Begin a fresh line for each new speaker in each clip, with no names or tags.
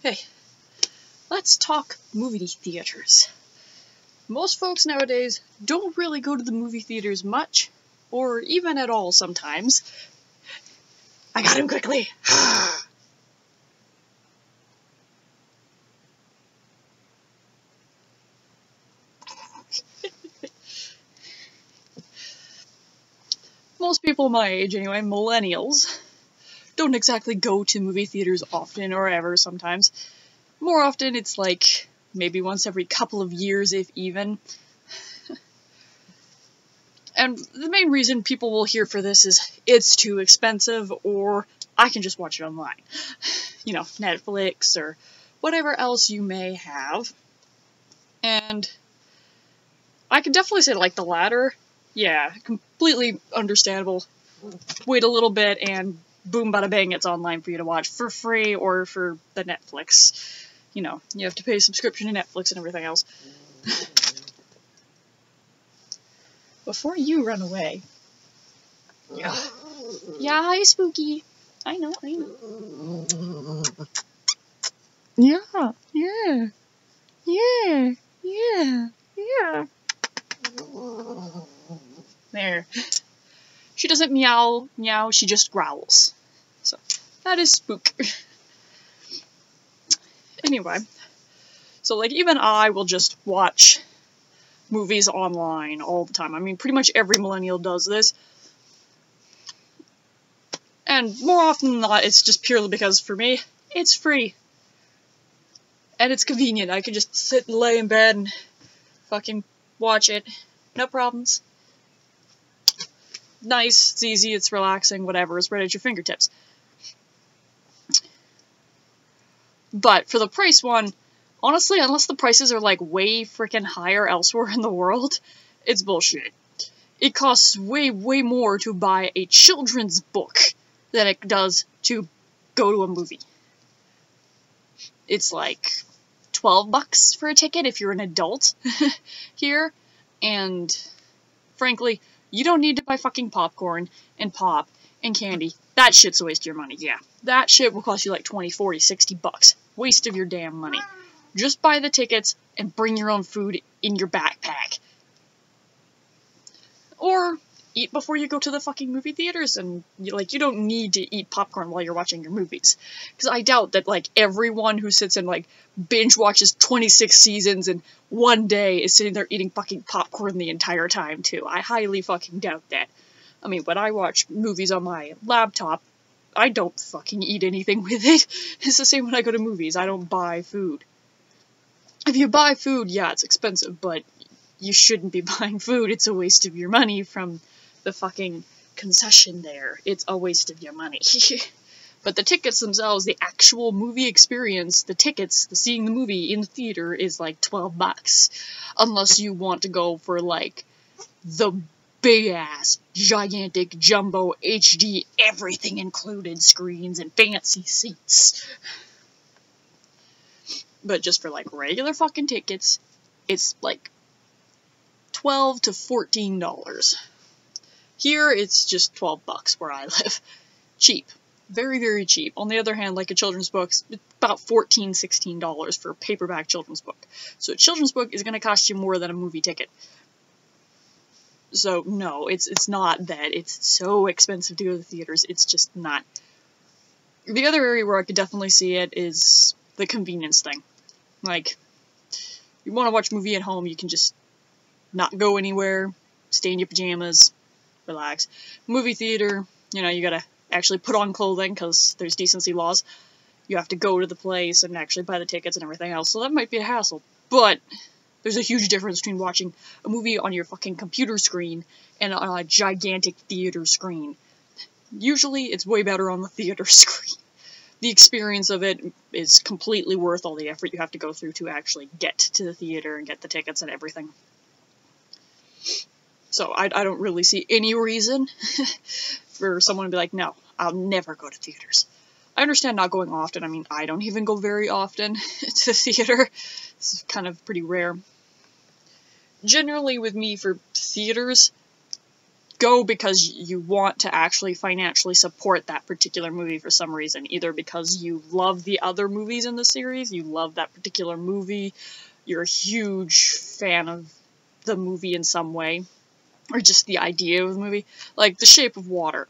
Hey, let's talk movie theaters. Most folks nowadays don't really go to the movie theaters much, or even at all sometimes. I got him quickly! Most people my age anyway, millennials, don't exactly go to movie theaters often or ever sometimes. More often it's like maybe once every couple of years, if even. And the main reason people will hear for this is it's too expensive, or I can just watch it online. You know, Netflix or whatever else you may have. And I can definitely say like the latter. Yeah, completely understandable. Wait a little bit and boom bada bang, it's online for you to watch for free or for the Netflix. You know, you have to pay a subscription to Netflix and everything else. Before you run away. Yeah. Yeah, hi, Spooky. I know. Yeah. There. She doesn't meow, she just growls. So, that is Spook. Anyway. So, like, even I will just watch movies online all the time. I mean, pretty much every millennial does this. And more often than not, it's just purely because, for me, it's free. And it's convenient. I can just sit and lay in bed and fucking watch it. No problems. Nice, it's easy, it's relaxing, whatever, it's right at your fingertips. But for the price one, honestly, unless the prices are like way freaking higher elsewhere in the world, it's bullshit. It costs way more to buy a children's book than it does to go to a movie. It's like $12 for a ticket if you're an adult here, and frankly, you don't need to buy fucking popcorn and pop and candy. That shit's a waste of your money, yeah. That shit will cost you like 20, 40, 60 bucks. Waste of your damn money. Just buy the tickets and bring your own food in your backpack. Or eat before you go to the fucking movie theaters, and you don't need to eat popcorn while you're watching your movies. Because I doubt that like everyone who sits and like binge watches 26 seasons in one day is sitting there eating fucking popcorn the entire time too. I highly fucking doubt that. I mean, when I watch movies on my laptop, I don't fucking eat anything with it. It's the same when I go to movies. I don't buy food. If you buy food, yeah, it's expensive, but you shouldn't be buying food. It's a waste of your money from the fucking concession there. It's a waste of your money. But the tickets themselves, the actual movie experience, the tickets, the seeing the movie in the theater is like $12. Unless you want to go for like the big-ass, gigantic, jumbo, HD, everything included screens and fancy seats. But just for like regular fucking tickets, it's like $12 to $14. Here, it's just $12 where I live. Cheap. Very cheap. On the other hand, like a children's book, it's about $14, $16 for a paperback children's book. So a children's book is going to cost you more than a movie ticket. So, no, it's not that it's so expensive to go to the theaters, it's just not. The other area where I could definitely see it is the convenience thing. Like, you want to watch a movie at home, you can just not go anywhere, stay in your pajamas, relax. Movie theater, you know, you gotta actually put on clothing, because there's decency laws. You have to go to the place and actually buy the tickets and everything else, so that might be a hassle. But there's a huge difference between watching a movie on your fucking computer screen and on a gigantic theater screen. Usually, it's way better on the theater screen. The experience of it is completely worth all the effort you have to go through to actually get to the theater and get the tickets and everything. So I don't really see any reason for someone to be like, no, I'll never go to theaters. I understand not going often. I mean, I don't even go very often to the theater. It's kind of pretty rare. Generally with me for theaters, go because you want to actually financially support that particular movie for some reason. Either because you love the other movies in the series, you love that particular movie, you're a huge fan of the movie in some way, or just the idea of the movie. Like The Shape of Water.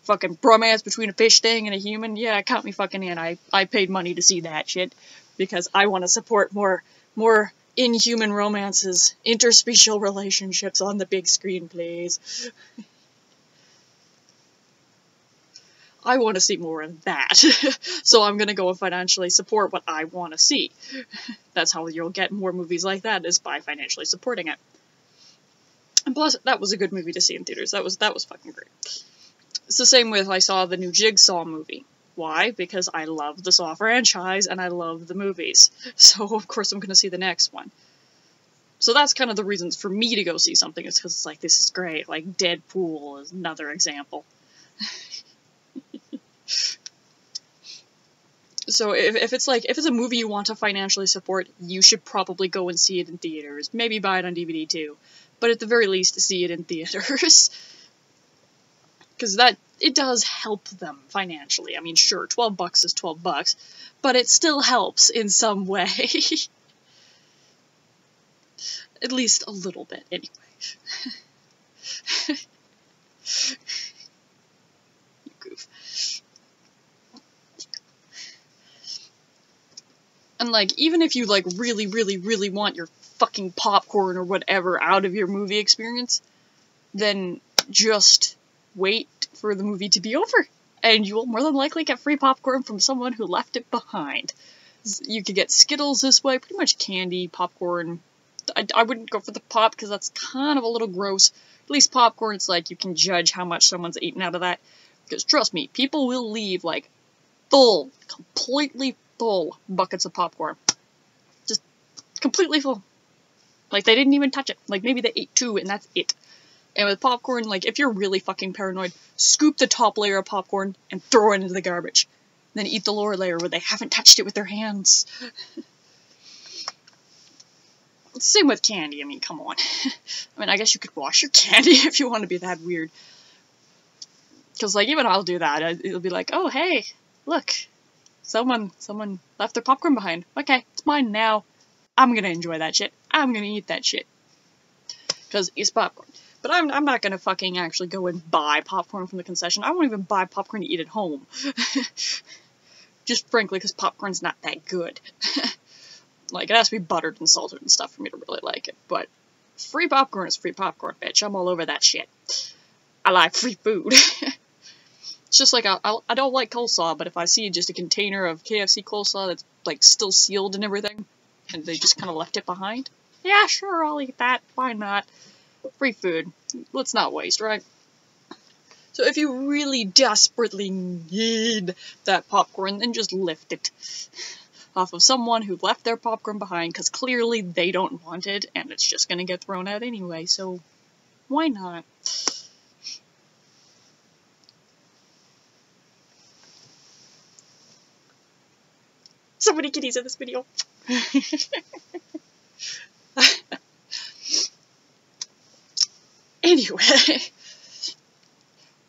Fucking bromance between a fish thing and a human. Yeah, count me fucking in. I paid money to see that shit because I want to support more inhuman romances, interspecial relationships on the big screen, please. I want to see more of that. So I'm gonna go and financially support what I want to see. That's how you'll get more movies like that, is by financially supporting it. And plus, that was a good movie to see in theaters. That was fucking great. It's the same with, I saw the new Jigsaw movie. Why? Because I love the Saw franchise and I love the movies. So of course I'm gonna see the next one. So that's kind of the reasons for me to go see something, is because it's like, this is great. Like Deadpool is another example. So if it's a movie you want to financially support, you should probably go and see it in theaters. Maybe buy it on DVD too. But at the very least, see it in theaters. Because it does help them financially. I mean, sure, $12 is $12, but it still helps in some way. At least a little bit, anyway. You goof. And, like, even if you, like, really, really, really want your fucking popcorn or whatever out of your movie experience, then just wait for the movie to be over, and you will more than likely get free popcorn from someone who left it behind. You could get Skittles this way, pretty much candy, popcorn. I wouldn't go for the pop, because that's kind of a little gross. At least popcorn, it's like, you can judge how much someone's eaten out of that. Because trust me, people will leave, like, full, completely full buckets of popcorn. Just completely full. Like, they didn't even touch it. Like, maybe they ate 2, and that's it. And with popcorn, like, if you're really fucking paranoid, scoop the top layer of popcorn and throw it into the garbage. Then eat the lower layer where they haven't touched it with their hands. Same with candy, I mean, come on. I mean, I guess you could wash your candy if you want to be that weird. Because, like, even I'll do that. It'll be like, oh, hey, look. Someone left their popcorn behind. Okay, it's mine now. I'm gonna enjoy that shit. I'm gonna eat that shit. Because it's popcorn. But I'm not gonna fucking actually go and buy popcorn from the concession. I won't even buy popcorn to eat at home. Just frankly, because popcorn's not that good. Like, it has to be buttered and salted and stuff for me to really like it. But free popcorn is free popcorn, bitch. I'm all over that shit. I like free food. It's just like, I don't like coleslaw, but if I see just a container of KFC coleslaw that's, like, still sealed and everything, and they just kind of left it behind, yeah, sure, I'll eat that. Why not? Free food. Let's not waste, right? So if you really desperately need that popcorn, then just lift it off of someone who left their popcorn behind, because clearly they don't want it, and it's just gonna get thrown out anyway, so why not? So many kitties in this video. Anyway.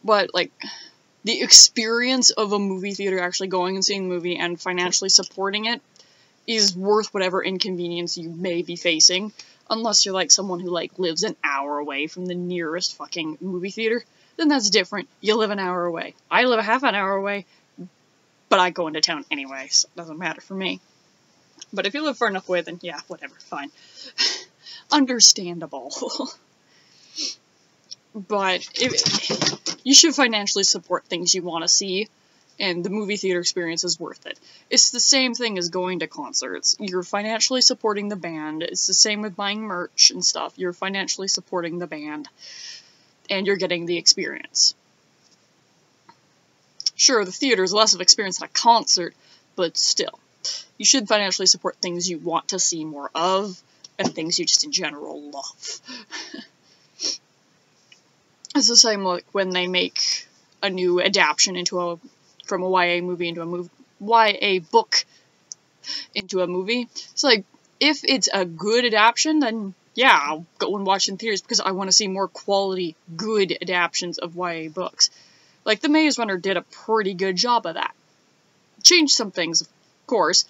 But, like, the experience of a movie theater, actually going and seeing the movie and financially supporting it, is worth whatever inconvenience you may be facing. Unless you're, like, someone who, like, lives an hour away from the nearest fucking movie theater. Then that's different. You live an hour away. I live a half an hour away. But I go into town anyway, so it doesn't matter for me. But if you live far enough away, then yeah, whatever, fine. Understandable. But you should financially support things you want to see, and the movie theater experience is worth it. It's the same thing as going to concerts. You're financially supporting the band. It's the same with buying merch and stuff. You're financially supporting the band, and you're getting the experience. Sure, the theater is less of experience than a concert, but still. You should financially support things you want to see more of, and things you just in general love. It's the same like when they make a new adaptation from a YA movie into a YA book into a movie. It's like, if it's a good adaptation, then yeah, I'll go and watch in theaters because I want to see more quality, good adaptions of YA books. Like, The Maze Runner did a pretty good job of that. Changed some things, of course,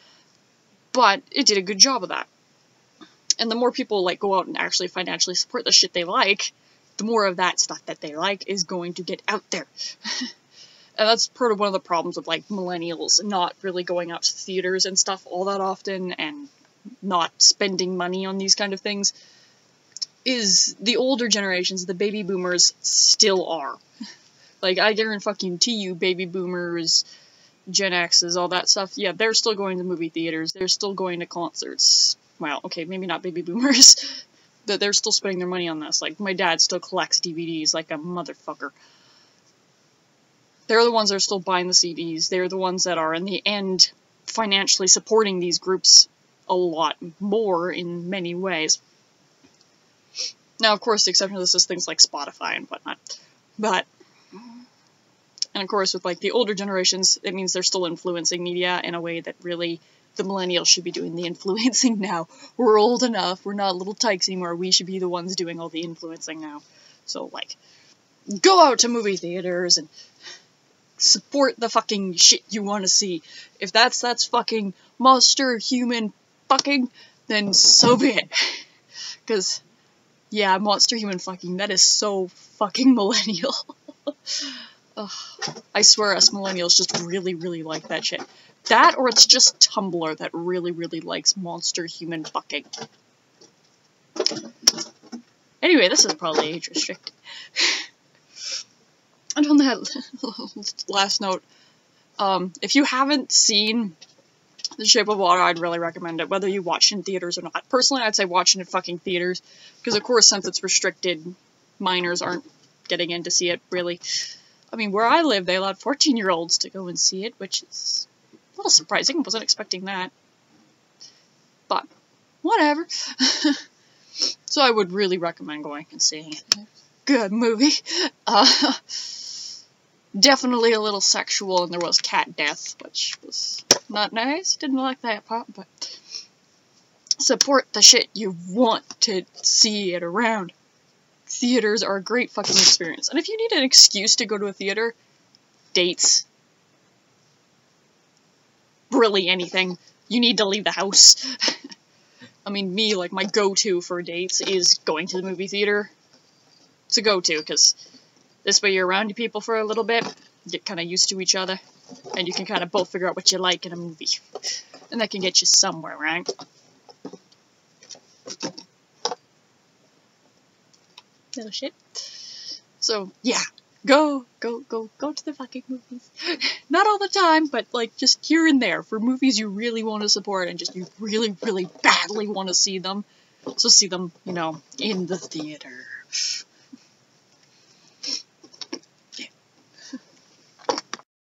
but it did a good job of that. And the more people, like, go out and actually financially support the shit they like, the more of that stuff that they like is going to get out there. And that's part of one of the problems of, like, millennials not really going out to theaters and stuff all that often, and not spending money on these kind of things, is the older generations, the baby boomers, still are. Like, I guarantee you, baby boomers, Gen X's, all that stuff, yeah, they're still going to movie theaters, they're still going to concerts. Well, okay, maybe not baby boomers, but they're still spending their money on this. Like, my dad still collects DVDs like a motherfucker. They're the ones that are still buying the CDs. They're the ones that are, in the end, financially supporting these groups a lot more in many ways. Now, of course, the exception to this is things like Spotify and whatnot. But, and of course, with, like, the older generations, it means they're still influencing media in a way that really the millennials should be doing the influencing now. We're old enough. We're not little tykes anymore. We should be the ones doing all the influencing now. So, like, go out to movie theaters and support the fucking shit you want to see. If that's fucking monster human fucking, then so be it. Because, yeah, monster human fucking, that is so fucking millennial. I swear us millennials just really, really like that shit. That, or it's just Tumblr that really, really likes monster human fucking. Anyway, this is probably age restricted. And on that last note, if you haven't seen The Shape of Water, I'd really recommend it, whether you watch it in theaters or not. Personally, I'd say watch it in fucking theaters, because of course, since it's restricted, minors aren't getting in to see it, really. I mean, where I live, they allowed 14-year-olds to go and see it, which is a little surprising. I wasn't expecting that. But, whatever. So I would really recommend going and seeing it. Good movie. Definitely a little sexual, and there was cat death, which was not nice. Didn't like that part, but support the shit you want to see it around. Theaters are a great fucking experience. And if you need an excuse to go to a theater, dates, really anything, you need to leave the house. I mean, me, like, my go-to for dates is going to the movie theater. It's a go-to, because this way you're around people for a little bit, get kind of used to each other, and you can kind of both figure out what you like in a movie. And that can get you somewhere, right? Little shit. So, yeah. Go to the fucking movies. Not all the time, but, like, just here and there, for movies you really want to support, and just you really, really badly want to see them. So see them, you know, in the theater.